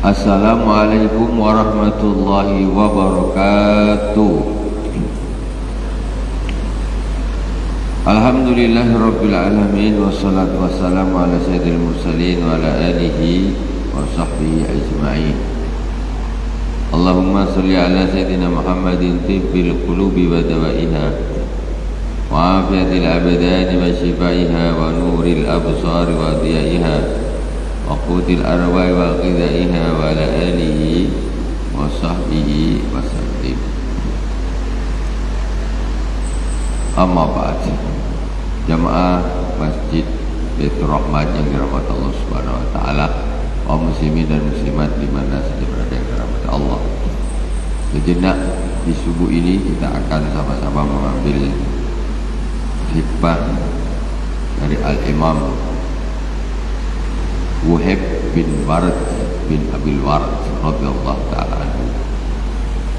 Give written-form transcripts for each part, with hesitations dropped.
Assalamualaikum warahmatullahi wabarakatuh. Alhamdulillahirabbil alamin wassalatu wassalamu ala sayyidil mursalin wa ala alihi wa sahbihi ajma'in. Allahumma shalli ala sayyidina Muhammadin tibbil qulubi wa dawaiha wa afiyatil abdani wa shifaiha wa nuril absari wa diyaiha wa qutil arwah wa qidaiha wa ala alihi wa sahbihi wa sallim. Amma ba'd. Jamaah Masjid Baitur Rahmat yang dirahmati Allah Subhanahu wa taala, kaum muslimin dan muslimat di mana saja berada yang dirahmati Allah. Sejenak di subuh ini kita akan sama-sama mengambil hikmah dari Al-Imam Wahib bin Warad bin Abil Warad radhiyallahu taala anhu.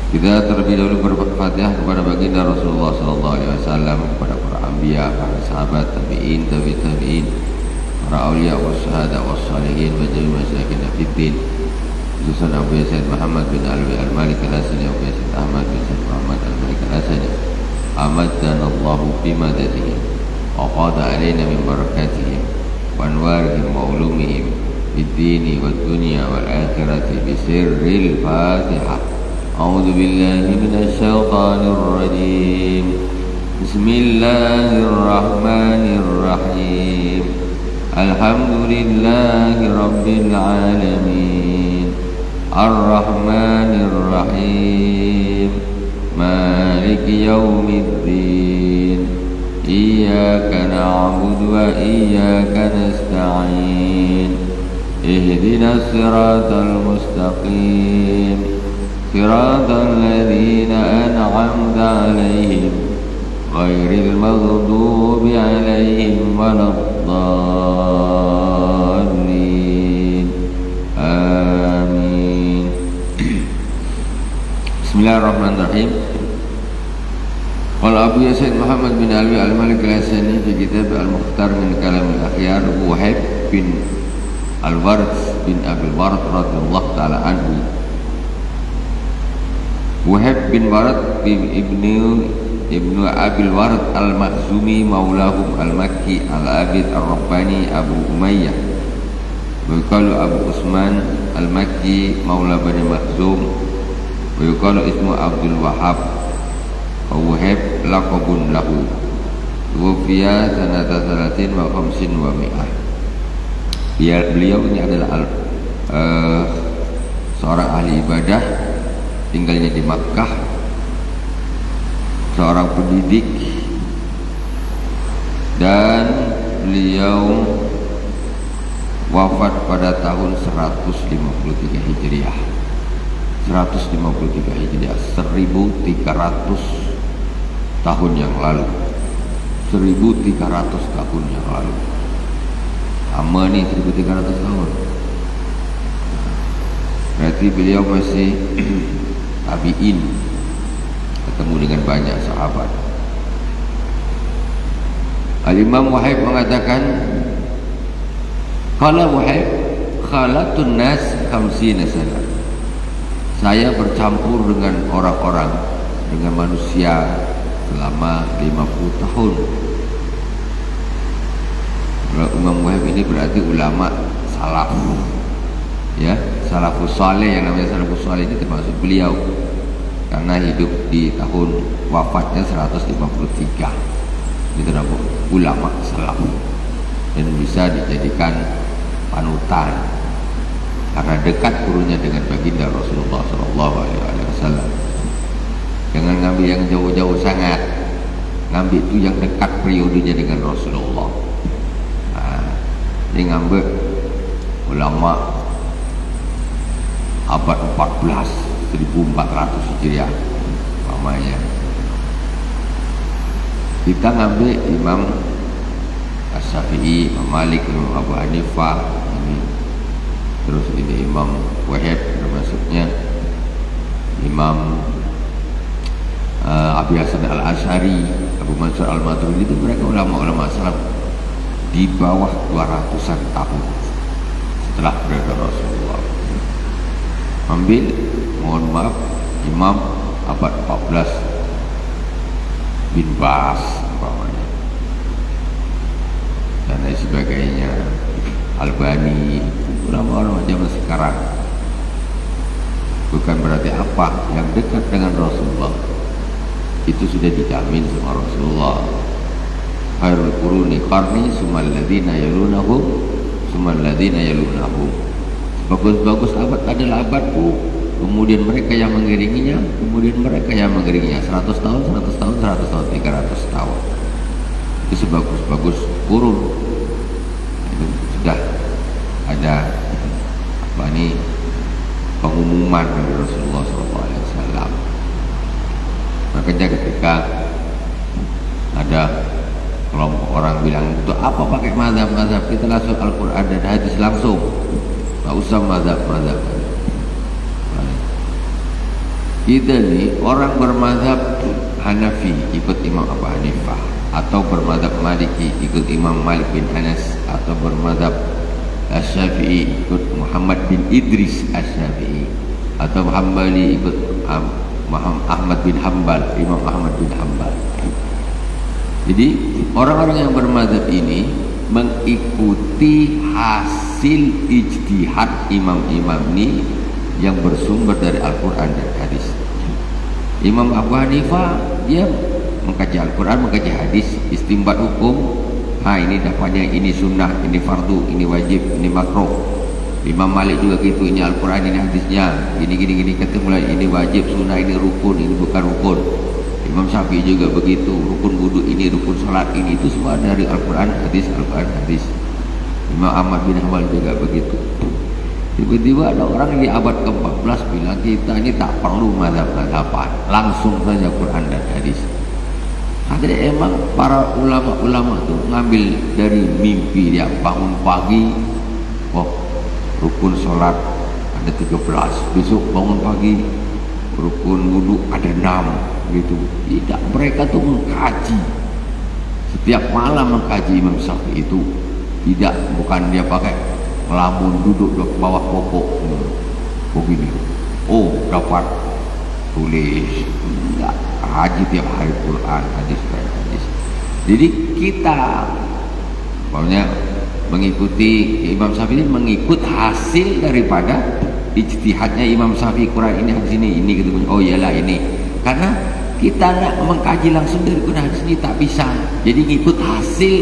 Kita terlebih dahulu berfatihah kepada baginda Rasulullah sallallahu alaihi wasallam, kepada para anbiya, para sahabat, tabi'in, tabi'in, para auliya wasyuhada wassalihin wa jami'il masyayikhina fiddin. Khususan Abu Yasin Muhammad bin Alwi Al-Malik Al-Hasani, Abu Yasin Ahmad bin Said Muhammad Al-Malik Al-Hasani. Amaddanallahu bimadadihim wa qada alaina min barakatihim wa anwarihim wa ulumihim bid-dini wad dunya wal akhirati bi sirril Fatihah. A'udzu billahi minasy syaithanir rajim. Bismillahirrahmanirrahim. Alhamdulillahi rabbil alamin. Ar-Rahmanir Rahim. Maliki yaumiddin. Iyyaka na'budu wa iyyaka nasta'in. Ihdinas siratal mustaqim. Siratal ladzina an'amta 'alaihim ghairil maghdubi 'alaihim waladdallin. Amin. Bismillahirrahmanirrahim. Qala Abu Yasin Muhammad bin Alwi Al-Malik Al-Hasani fi kitab Al-Mukhtar min Kalam Al-Akhyar, Wahib bin Al-Warad bin Abil Warad radhiyallahu ta'ala anhu. Wahib bin Warad bin Ibnu Abil Warad Al-Makhzumi maulahum Al-Makki Al-Abid Al-Rabbani Abu Umayyah. Yuqalu Abu Usman Al-Makki maula Bani Makhzum. Yuqalu ismu Abdul Wahhab. Wahib laqabun lahu. Wufiya sanata 30 wa 50 wa 100. Beliau ini adalah seorang ahli ibadah, tinggalnya di Makkah, seorang pendidik, dan beliau wafat pada tahun 153 Hijriah. 153 Hijriah, 1300 tahun yang lalu. 1300 tahun yang lalu. Lama nih 1300 tahun. Berarti beliau masih tabi'in, ketemu dengan banyak sahabat. Al-Imam Wahib mengatakan, qala Wahib khalatun nas 50 sana. Saya bercampur dengan orang-orang, dengan manusia selama 50 tahun. Kalau Imam Wahib ini berarti ulama salaf, ya, salafus saleh. Yang namanya salafus saleh ini termasuk beliau, karena hidup di tahun wafatnya 153. Itu adalah ulama salaf dan bisa dijadikan panutan karena dekat kurunnya dengan baginda Rasulullah SAW. Jangan ngambil yang jauh-jauh sangat, ngambil itu yang dekat periodenya dengan Rasulullah. Ini ngambil ulama abad 14, 1400 Hijriah namanya. Kita ngambil Imam As-Syafi'i, Imam Malik, Imam Abu Hanifah ini. Terus ini Imam Wahib, termasuknya Imam Abu Hasan Al-Asy'ari, Abu Mansur Al-Maturidi. Itu mereka ulama-ulama salaf di bawah 200-an tahun setelah berada Rasulullah. Ambil, mohon maaf, Imam abad 14 bin Bas umpamanya dan lain sebagainya, Albani, ulama-ulama zaman sekarang. Bukan berarti apa yang dekat dengan Rasulullah itu sudah dijamin sama Rasulullah. Khairul quruni qarni summal ladzina yalunahum summal ladzina yalunahum. Bagus-bagus abad adalah abadku, kemudian mereka yang mengiringinya, kemudian mereka yang mengiringinya. 100 tahun, 100 tahun, 100 tahun, 300 tahun. Itu sebagus-bagus kurun. Itu sudah ada apa ini pengumuman dari Rasulullah SAW. Makanya ketika ada kelompok orang bilang, untuk apa pakai mazhab-mazhab, kita langsung Al-Quran dan hadis langsung, tak usah mazhab-mazhab. Kita nih orang bermazhab Hanafi ikut Imam Abu Hanifah, atau bermazhab Maliki ikut Imam Malik bin Anas, atau bermazhab Asy-Syafi'i ikut Muhammad bin Idris Asy-Syafi'i, atau Hambali ikut Ahmad bin Hambal, Imam Ahmad bin Hambal. Jadi orang-orang yang bermazhab ini mengikuti hasil ijtihad imam-imam ini yang bersumber dari Al-Quran dan hadis. Imam Abu Hanifah dia mengkaji Al-Quran, mengkaji hadis, istimbat hukum. Ini dapatnya, ini sunnah, ini fardu, ini wajib, ini makruh. Imam Malik juga gitu, ini Al-Quran, ini hadisnya, gini ketemu lagi, ini wajib, sunnah, ini rukun, ini bukan rukun. Imam Syafi'i juga begitu, rukun wudu ini, rukun salat ini, itu semua dari Al-Quran, hadis, Al-Quran, hadis. Imam Ahmad bin Hanbal juga begitu. Tiba-tiba ada orang di abad ke-14 bilang kita ini tak perlu mazhab-mazhaban, langsung saja Quran dan hadis. Akhirnya emang para ulama-ulama itu ngambil dari mimpi dia, bangun pagi, rukun sholat ada 13, besok bangun pagi rukun wudu ada 6 gitu. Tidak, mereka tuh mengkaji setiap malam, mengkaji Imam Syafi'i itu. Tidak, bukan dia pakai melamun duduk di bawah pokok begini, dapat tulis. Enggak, haji tiap hari Quran, hadis. Jadi kita pokoknya mengikuti Imam Syafi'i, mengikut hasil daripada ijtihadnya Imam Syafi'i. Quran ini, hadis ini gitu. Oh iyalah ini, karena kita nak mengkaji langsung dari Quran hadis ini tak bisa. Jadi ngikut hasil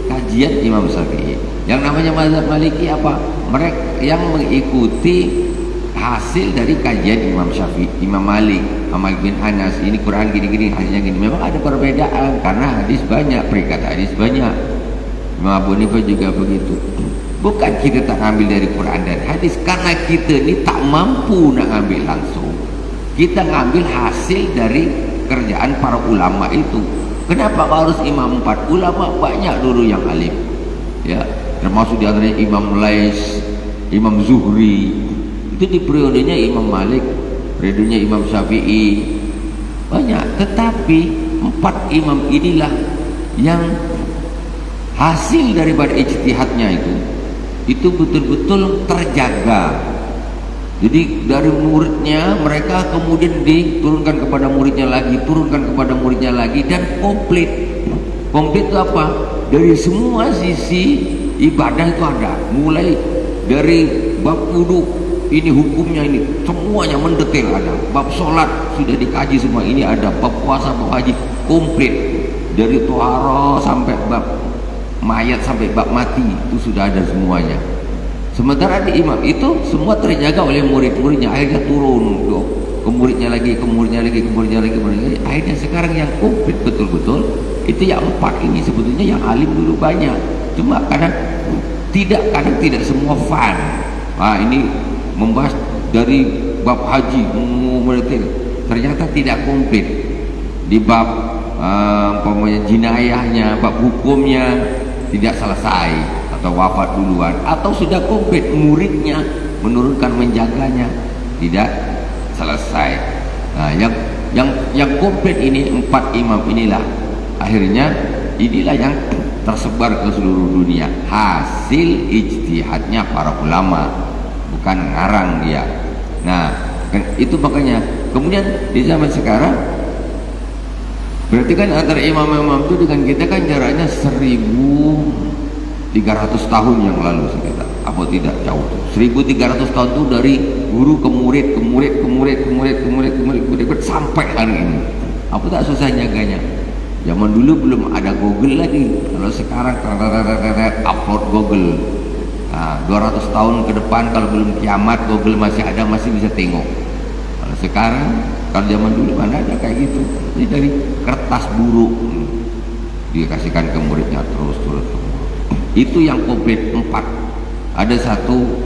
kajian Imam Syafi'i. Yang namanya mazhab Maliki apa? Mereka yang mengikuti hasil dari kajian Imam Syafi'i, Imam Malik, Malik bin Anas, ini Quran gini-gini, hadisnya gini. Memang ada perbedaan karena hadis banyak, perikat hadis banyak. Imam Abu Hanifah juga begitu. Bukan kita tak ambil dari Quran dan hadis, karena kita ni tak mampu nak ambil langsung. Kita ngambil hasil dari kerjaan para ulama itu. Kenapa harus imam 4? Ulama banyak dulu yang alim, ya, termasuk di antaranya Imam Lais, Imam Zuhri. Itu di periodenya Imam Malik, periodenya Imam Syafi'i, banyak. Tetapi 4 imam inilah yang hasil daripada ijtihadnya itu betul-betul terjaga. Jadi dari muridnya mereka kemudian diturunkan kepada muridnya lagi, turunkan kepada muridnya lagi, dan komplit. Komplit itu apa? Dari semua sisi ibadah itu ada, mulai dari bab wudu, ini hukumnya ini, semuanya mendetail ada. Bab sholat sudah dikaji semua, ini ada. Bab puasa, bab haji, komplit. Dari tohara sampai bab mayat sampai bab mati itu sudah ada semuanya. Sementara di imam itu semua terjaga oleh murid-muridnya. Akhirnya turun ke muridnya lagi, ke muridnya lagi, ke muridnya lagi, ke muridnya lagi. Akhirnya sekarang yang komplit betul-betul itu yang 4 ini. Sebetulnya yang alim dulu banyak, cuma kadang tidak semua fan. Ini membahas dari bab haji, ternyata tidak komplit. Di bab pokoknya jinayahnya, bab hukumnya tidak selesai, atau wafat duluan, atau sudah komplit muridnya menurunkan menjaganya tidak selesai. Nah, yang komplit ini 4 imam inilah akhirnya inilah yang tersebar ke seluruh dunia, hasil ijtihadnya para ulama, bukan ngarang dia. Nah, kan itu makanya. Kemudian di zaman sekarang, berarti kan antara imam-imam itu dengan kita kan jaraknya 1300 tahun yang lalu sekitar. Apa tidak jauh tuh? 1300 tahun itu dari guru ke murid, ke murid, ke murid, ke murid, ke murid, ke murid, ke murid, sampai hari ini. Apa tak susah jaganya? Zaman dulu belum ada Google lagi. Kalau sekarang upload Google. Nah, 200 tahun ke depan kalau belum kiamat, Google masih ada, masih bisa tengok. Kalau sekarang, kalau zaman dulu mana ada kayak gitu. Ini dari kertas buruk dikasihkan ke muridnya terus. Itu yang komplit 4. Ada satu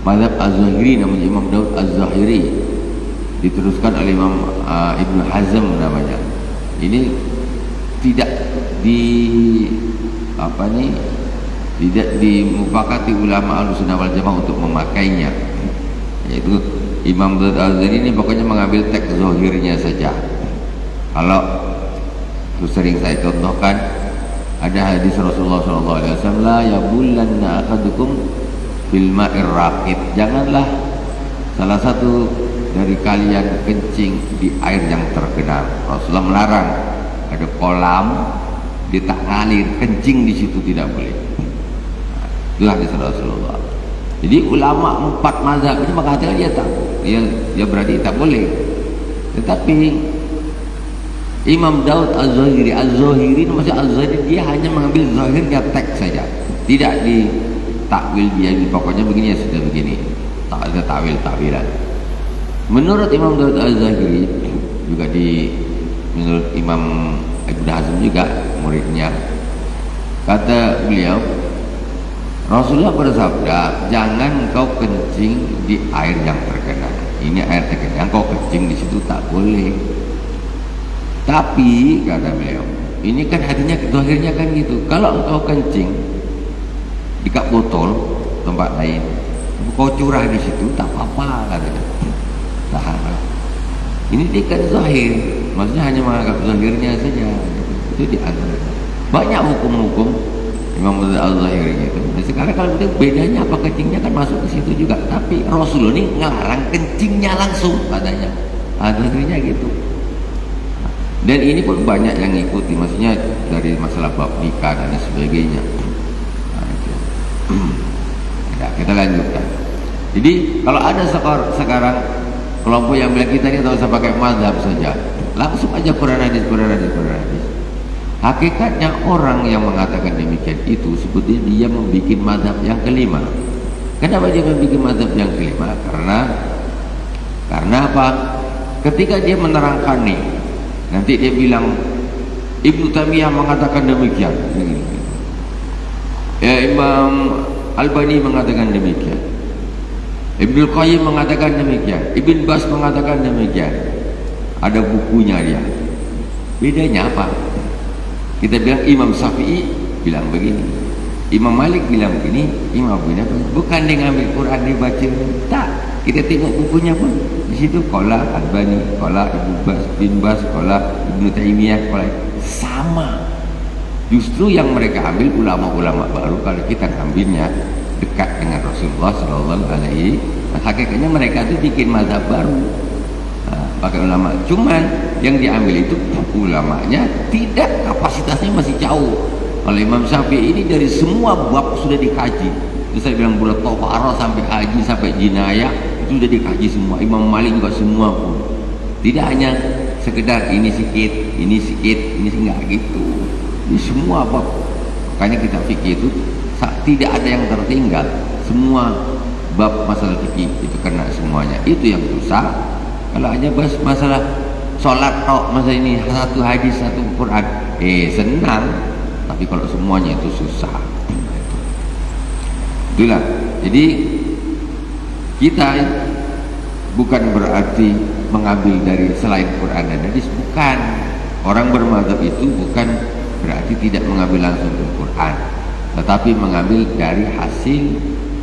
mazhab Az-Zahiri namanya Imam Daud Az-Zahiri, diteruskan oleh Imam Ibn Hazm namanya. Ini tidak tidak dimufakati ulama Ahlussunnah wal Jamaah untuk memakainya. Yaitu Imam Daud Az-Zahiri ini pokoknya mengambil teks zahirnya saja. Kalau itu sering saya contohkan, ada hadis Rasulullah SAW, la yabulanna ahadukum bil ma'ir raqid. Janganlah salah satu dari kalian kencing di air yang tergenang. Rasulullah melarang. Ada kolam di tak ngalir, kencing di situ tidak boleh. Nah, itulah hadis Rasulullah. Jadi ulama 4 mazhab ini mengatakan dia berarti tak boleh. Tetapi Imam Daud Az-Zahiri maksud Az-Zahiri, dia hanya mengambil zahirnya teks saja, tidak ditakwil dia. Pokoknya begini ya sudah begini, tak ada takwilan. Menurut Imam Daud Az-Zahiri juga menurut Imam Ibn Hazm juga muridnya, kata beliau, Rasulullah bersabda, jangan kau kencing di air yang tergenang. Ini air tergenang, kau kencing di situ tak boleh. Tapi kata beliau, ini kan hatinya zahirnya kan gitu. Kalau engkau kencing di kap botol tempat lain, kau curah di situ tak apa-apa katanya. Tahan. Ini dia kan zahir, maksudnya hanya menganggap zahirnya saja. Itu diantara banyak hukum-hukum Imam Al-Zahiri itu. Nah, sekarang kalau kita bedanya apa, kencingnya kan masuk ke situ juga. Tapi Rasulullah ini ngelarang kencingnya langsung katanya. Zahirnya gitu. Dan ini pun banyak yang ngikuti, maksudnya dari masalah bab nikah dan sebagainya. Nah, itu. Nah, kita lanjutkan. Jadi kalau ada sekarang kelompok yang bilang kita ini tak usah pakai mazhab saja, langsung aja Quran hadis. Hakikatnya orang yang mengatakan demikian itu sebetulnya dia membuat mazhab yang kelima. Kenapa dia membuat mazhab yang kelima? Karena apa? Ketika dia menerangkan nih, nanti dia bilang Ibnu Taimiyah mengatakan demikian, Imam Albani mengatakan demikian, Ibnu Qayyim mengatakan demikian, Ibn Bas mengatakan demikian. Ada bukunya dia. Bedanya apa? Kita bilang Imam Syafi'i bilang begini, Imam Malik bilang begini, Imam Abu Hanifah. Bukan dia ngambil Quran dia baca, tak. Kita tengok bukunya pun di situ qala Albani, qala Ibn Bas, qala Ibnu Taimiyah, qala sama. Justru yang mereka ambil ulama-ulama baru, kalau kita ambilnya dekat dengan Rasulullah Sallallahu Alaihi Wasallam. Hakikatnya mereka itu bikin mazhab baru, pakai ulama. Cuman yang diambil itu ulamanya tidak, kapasitasnya masih jauh. Kalau Imam Syafi'i ini dari semua bab sudah dikaji. Terus saya bilang bulat tohara sampai haji sampai jinayah itu sudah dikaji semua. Imam Malik juga semua pun. Tidak hanya sekedar ini sikit, ini enggak gitu. Ini semua bab. Makanya kita fikih itu tidak ada yang tertinggal. Semua bab masalah fikih itu kena semuanya. Itu yang susah. Kalau hanya bahas masalah sholat tok, masa ini satu hadis satu Quran, senang. Tapi kalau semuanya itu susah. Itulah. Jadi kita bukan berarti mengambil dari selain Quran dan hadis, bukan. Orang bermadzhab itu bukan berarti tidak mengambil langsung dari Quran, tetapi mengambil dari hasil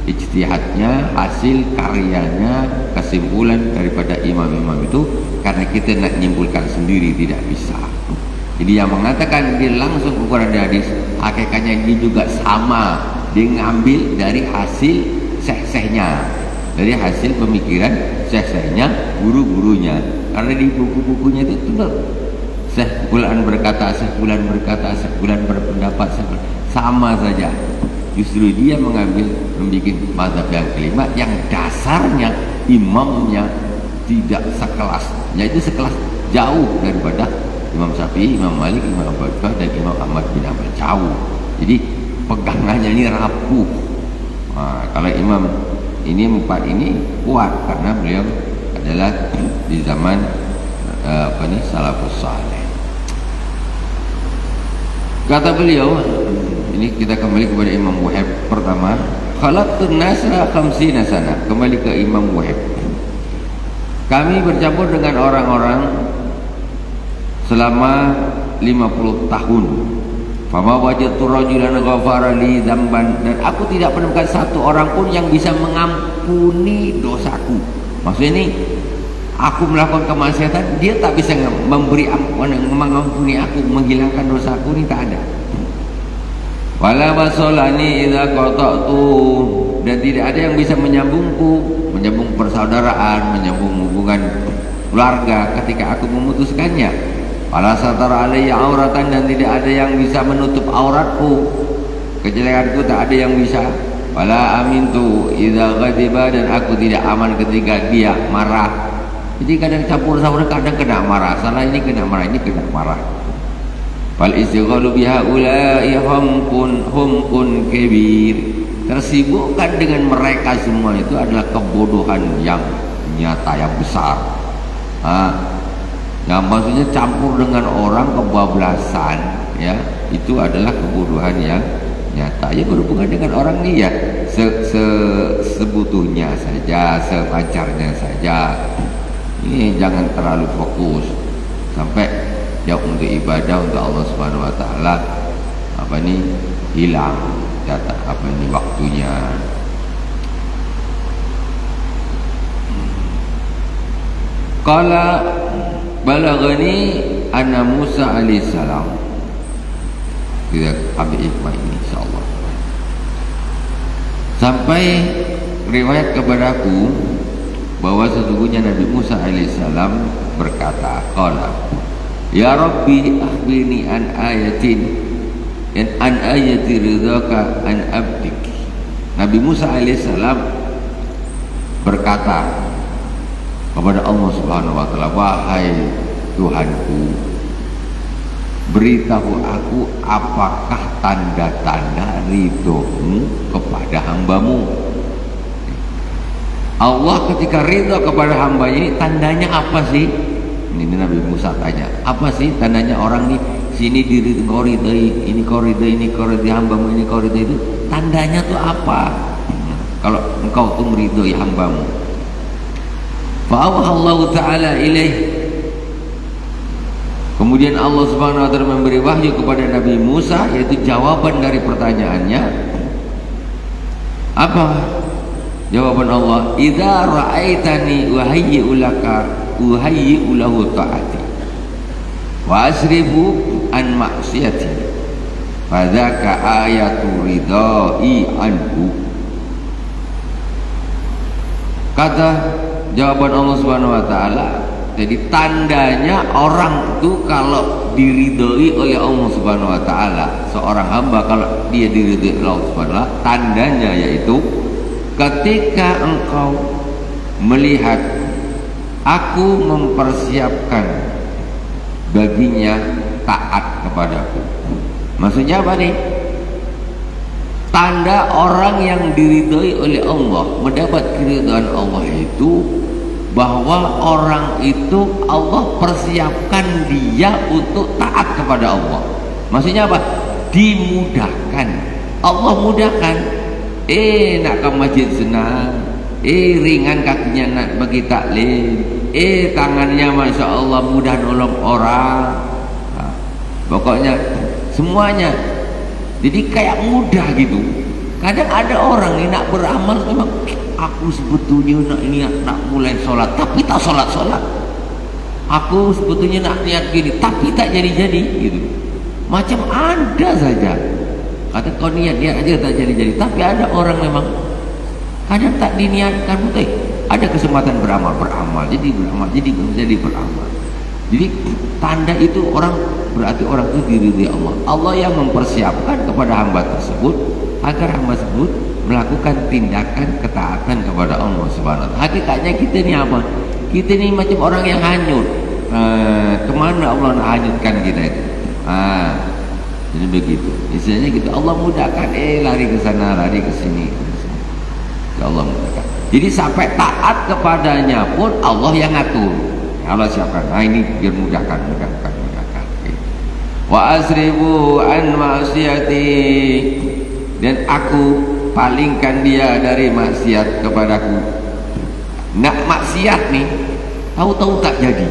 ijtihadnya, hasil karyanya, kesimpulan daripada imam-imam itu. Karena kita nak menyimpulkan sendiri tidak bisa. Jadi yang mengatakan dia langsung ke Quran dan hadis, hakikatnya dia juga sama, dia ngambil dari hasil seh-sehnya, dari hasil pemikiran syekh-syekhnya, guru-gurunya. Karena di buku-bukunya itu betul, Syekh Fulan berkata, Syekh Fulan berkata, Syekh Fulan berpendapat, sama saja. Justru dia mengambil membuat mazhab yang kelima yang dasarnya imamnya tidak sekelas, yaitu sekelas jauh daripada Imam Syafi'i, Imam Malik, Imam Abu Hanifah dan Imam Ahmad bin Hanbal, jauh. Jadi pegangannya ini rapuh. Nah, kalau Imam ini empat ini kuat karena beliau adalah di zaman salafus saleh. Kata beliau, ini kita kembali kepada Imam Wahib pertama, khalaqtun nasa 50 sana. Kembali ke Imam Wahib. Kami bercampur dengan orang-orang selama 50 tahun. Fama wajadtu rajulan ghafara li dzamban, dan aku tidak menemukan satu orang pun yang bisa mengampuni dosaku. Maksudnya ini, aku melakukan kemaksiatan, dia tak bisa memberi ampunan, mengampuni aku, menghilangkan dosaku, ini tak ada. Wala basolani idza qata'tu, dan tidak ada yang bisa menyambungku, menyambung persaudaraan, menyambung hubungan keluarga ketika aku memutuskannya. Wala satara alayya auratan, dan tidak ada yang bisa menutup auratku, kejelekanku tak ada yang bisa. Wala amintu idza ghadiba, dan aku tidak aman ketika dia marah. Jadi kadang campur saudara, kadang kena marah, salah ini kena marah, ini kena marah. Fal istighalu biha ulai humkun kabir, tersibukkan dengan mereka semua itu adalah kebodohan yang nyata, yang besar. Yang maksudnya campur dengan orang, kebablasan, ya, itu adalah kebodohan yang nyata. Ya, berhubungan dengan orang ini ya sebutuhnya saja, selancarnya saja. Ini jangan terlalu fokus sampai jauh untuk ibadah untuk Allah Subhanahu wa taala hilang jatah waktunya. Qala balagani anna Musa alaihissalam. Kita ambil hikmah ini insyaallah. Sampai riwayat kepadaku bahwa sesungguhnya Nabi Musa alaihissalam berkata, qala ya Rabbi akhbirni an ayati ridhaka an abdik. Nabi Musa alaihissalam berkata kepada Allah Subhanahu wa taala, wahai Tuhanku, beritahu aku apakah tanda-tanda ridhomu kepada hambamu. Allah ketika ridho kepada hambanya ini tandanya apa sih? Ini Nabi Musa tanya, apa sih tandanya orang nih sini diri kau ridhoi, ini kau ridhoi, ini kau ridhoi hambamu, ini kau ridhoi, itu tandanya tuh apa? Kalau engkau tuh meridhoi hambamu. Fa'awhallahu ta'ala ilaih. Kemudian Allah Subhanahu wa taala memberi wahyu kepada Nabi Musa, yaitu jawaban dari pertanyaannya. Apa jawaban Allah? Idza ra'aitani uhayyi'u lahu ta'ati wa asrifu an ma'siyati fadzaka ayatu ridai anhu. Kata jawaban Allah Subhanahu wa taala, jadi tandanya orang itu kalau diridhoi oleh Allah Subhanahu wa taala, seorang hamba kalau dia diridhoi oleh Allah Subhanahu wa taala, tandanya yaitu ketika engkau melihat aku mempersiapkan baginya taat kepadaku. Maksudnya apa nih? Tanda orang yang diridhoi oleh Allah, mendapat keridhaan Allah itu bahwa orang itu Allah persiapkan dia untuk taat kepada Allah. Maksudnya apa? Dimudahkan. Allah mudahkan. Nak ke masjid senang. Ringan kakinya nak bagi taklim. Tangannya Masya Allah mudah nolong orang. Pokoknya semuanya. Jadi kayak mudah gitu. Kadang ada orang ini nak beramal memang, aku sebetulnya nak mulai sholat tapi tak sholat. Aku sebetulnya nak niat gini tapi tak jadi gitu. Macam ada saja. Kata kau niat aja tak jadi. Tapi ada orang memang Kadang tak diniatkan betul. Ada kesempatan beramal, jadi beramal. Jadi tanda itu berarti orang itu diridhoi Allah. Allah yang mempersiapkan kepada hamba tersebut agar hamba tersebut melakukan tindakan ketaatan kepada Allah Subhanahu wa taala. Hakikatnya kita ni apa? Kita ni macam orang yang hanyut. Kemana Allah nak hanyutkan kita itu? Jadi begitu. Istilahnya gitu. Allah mudahkan, lari ke sana, lari ke sini. Allah mudahkan. Jadi sampai taat kepadanya pun Allah yang ngatur. Allah siapkan. Ini biar mudahkan. Wa asribu an ma'siyati, dan aku palingkan dia dari maksiat kepadaku. Nak maksiat nih, tahu-tahu tak jadi.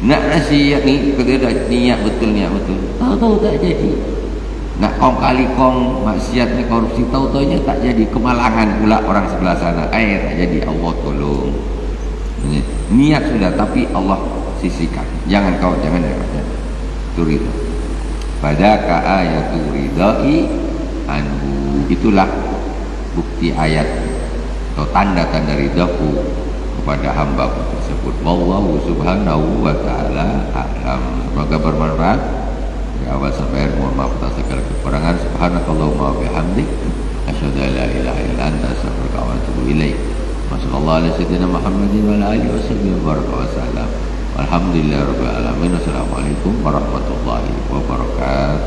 Nak maksiat nih, ketika niat betul, tahu-tahu tak jadi. Nak kong kali kong maksiat nih, korupsi, tahu-tahunya tak jadi. Kemalangan pula orang sebelah sana, tak jadi. Allah tolong. Niat sudah, tapi Allah sisihkan. Jangan turid. Padaka ayatu ridai anhu, itulah bukti ayat atau tanda-tanda ridaku kepada hamba tersebut. Wallahu subhanahu wa ta'ala a'lam. Semoga bermanfaat. Dari awal sampai akhir, mohon maaf atas segala kekurangan. Subhanakallahumma wa bihamdik, asyhadu an la ilaha illa anta, astaghfiruka wa atubu ilaik. Wassallallahu ala sayyidina Muhammadin wa ala alihi wasallam. Alhamdulillahirabbil alamin. Wassalamualaikum warahmatullahi wabarakatuh.